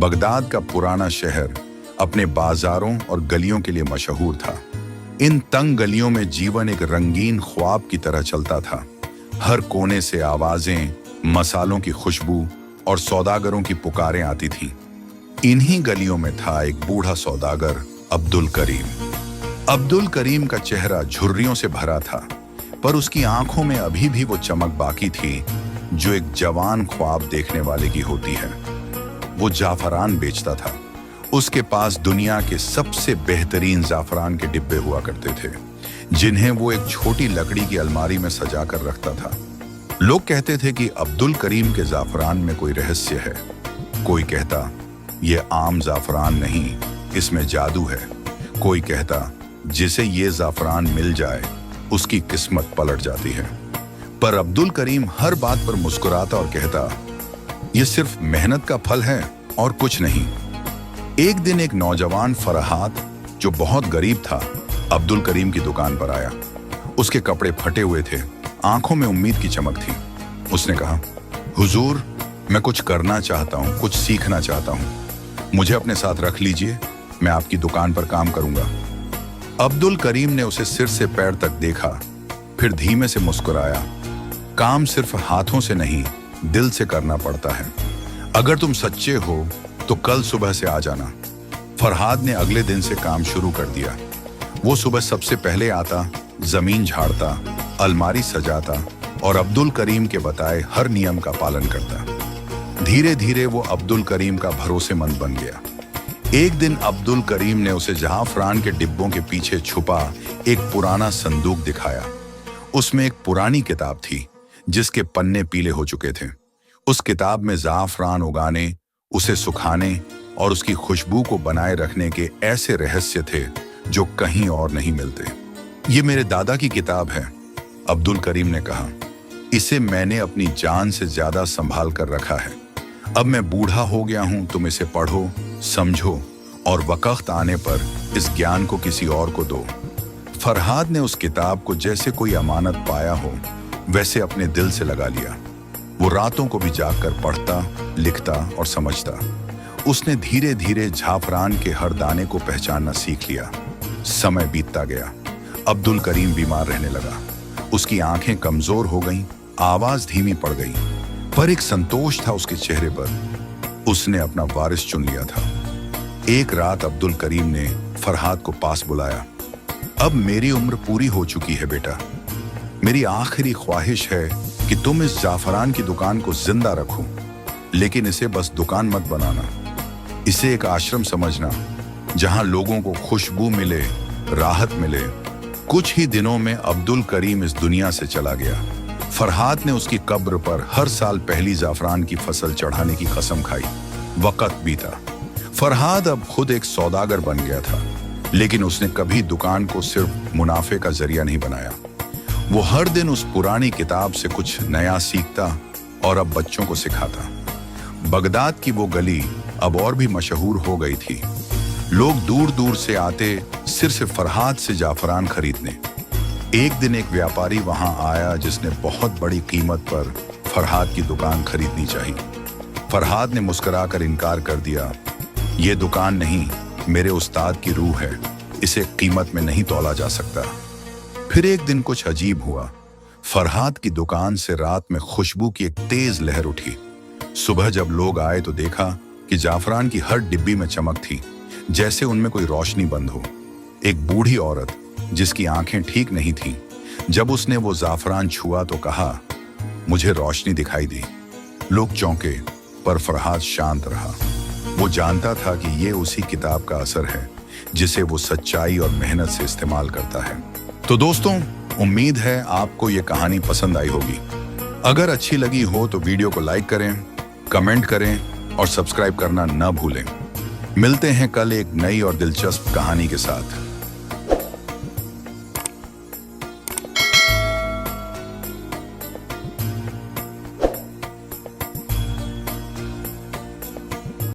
Baghdad का पुराना शहर अपने बाजारों और गलियों के लिए मशहूर था। इन तंग गलियों में जीवन एक रंगीन ख्वाब की तरह चलता था। हर कोने से आवाजें, मसालों की खुशबू और सौदागरों की पुकारें आती थीं। इन्हीं गलियों में था एक बूढ़ा सौदागर, अब्दुल करीम। अब्दुल करीम का चेहरा झुर्रियों से भरा था, पर उसकी आंखों में अभी भी वो चमक बाकी थी जो एक जवान ख्वाब देखने वाले की होती है। वो जाफरान बेचता था। उसके पास दुनिया के सबसे बेहतरीन जाफरान के डिब्बे हुआ करते थे, जिन्हें वो एक छोटी लकड़ी की अलमारी में सजा कर रखता था। लोग कहते थे कि अब्दुल करीम के जाफरान में कोई रहस्य है। कोई कहता ये आम जाफरान नहीं, इसमें जादू है। कोई कहता जिसे ये जाफरान मिल जाए उसकी किस्मत पलट जाती है। पर अब्दुल करीम हर बात पर मुस्कुराता और कहता ये सिर्फ मेहनत का फल है और कुछ नहीं। एक दिन एक नौजवान फरहाद, जो बहुत गरीब था, अब्दुल करीम की दुकान पर आया। उसके कपड़े फटे हुए थे, आंखों में उम्मीद की चमक थी। उसने कहा, हुजूर, मैं कुछ करना चाहता हूँ, कुछ सीखना चाहता हूँ। मुझे अपने साथ रख लीजिए, मैं आपकी दुकान पर काम करूंगा। अब्दुल करीम ने उसे सिर से पैर तक देखा, फिर धीमे से मुस्कुराया। काम सिर्फ हाथों से नहीं, दिल से करना पड़ता है। अगर तुम सच्चे हो तो कल सुबह से आ जाना। फरहाद ने अगले दिन से काम शुरू कर दिया। वो सुबह सबसे पहले आता, जमीन झाड़ता, अलमारी सजाता और अब्दुल करीम के बताए हर नियम का पालन करता। धीरे धीरे वो अब्दुल करीम का भरोसेमंद बन गया। एक दिन अब्दुल करीम ने उसे जाफरान के डिब्बों के पीछे छुपा एक पुराना संदूक दिखाया। उसमें एक पुरानी किताब थी जिसके पन्ने पीले हो चुके थे। उस किताब में जाफरान उगाने, उसे सुखाने और उसकी खुशबू को बनाए रखने के ऐसे रहस्य थे जो कहीं और नहीं मिलते। ये मेरे दादा की किताब है, अब्दुल करीम ने कहा। इसे मैंने अपनी जान से ज्यादा संभाल कर रखा है। अब मैं बूढ़ा हो गया हूं, तुम इसे पढ़ो, समझो और वक्त आने पर इस ज्ञान को किसी और को दो। फरहाद ने उस किताब को जैसे कोई अमानत पाया हो वैसे अपने दिल से लगा लिया। वो रातों को भी जागकर पढ़ता, लिखता और समझता। उसने धीरे धीरे जाफरान के हर दाने को पहचानना सीख लिया। समय बीतता गया। अब्दुल करीम बीमार रहने लगा। उसकी आंखें कमजोर हो गईं, आवाज धीमी पड़ गई, पर एक संतोष था उसके चेहरे पर। उसने अपना वारिस चुन लिया था। एक रात अब्दुल करीम ने फरहाद को पास बुलाया। अब मेरी उम्र पूरी हो चुकी है बेटा। मेरी आखिरी ख्वाहिश है कि तुम इस जाफरान की दुकान को जिंदा रखो, लेकिन इसे बस दुकान मत बनाना। इसे एक आश्रम समझना, जहां लोगों को खुशबू मिले, राहत मिले। कुछ ही दिनों में अब्दुल करीम इस दुनिया से चला गया। फरहाद ने उसकी कब्र पर हर साल पहली जाफरान की फसल चढ़ाने की कसम खाई। वक्त बीता। फरहाद अब खुद एक सौदागर बन गया था, लेकिन उसने कभी दुकान को सिर्फ मुनाफे का जरिया नहीं बनाया। वो हर दिन उस पुरानी किताब से कुछ नया सीखता और अब बच्चों को सिखाता। बगदाद की वो गली अब और भी मशहूर हो गई थी। लोग दूर दूर से आते सिर्फ फरहाद से जाफरान खरीदने। एक दिन एक व्यापारी वहां आया जिसने बहुत बड़ी कीमत पर फरहाद की दुकान खरीदनी चाहिए। फरहाद ने मुस्कुराकर इनकार कर दिया, ये दुकान नहीं, मेरे उस्ताद की रूह है, इसे कीमत में नहीं तौला जा सकता। फिर एक दिन कुछ अजीब हुआ। फरहाद की दुकान से रात में खुशबू की एक तेज लहर उठी। सुबह जब लोग आए तो देखा कि जाफरान की हर डिब्बी में चमक थी, जैसे उनमें कोई रोशनी बंद हो। एक बूढ़ी औरत जिसकी आंखें ठीक नहीं थीं, जब उसने वो जाफरान छुआ तो कहा, मुझे रोशनी दिखाई दी। लोग चौंके, पर फरहाद शांत रहा। वो जानता था कि ये उसी किताब का असर है जिसे वो सच्चाई और मेहनत से इस्तेमाल करता है। तो दोस्तों, उम्मीद है आपको ये कहानी पसंद आई होगी। अगर अच्छी लगी हो तो वीडियो को लाइक करें, कमेंट करें और सब्सक्राइब करना न भूलें। मिलते हैं कल एक नई और दिलचस्प कहानी के साथ।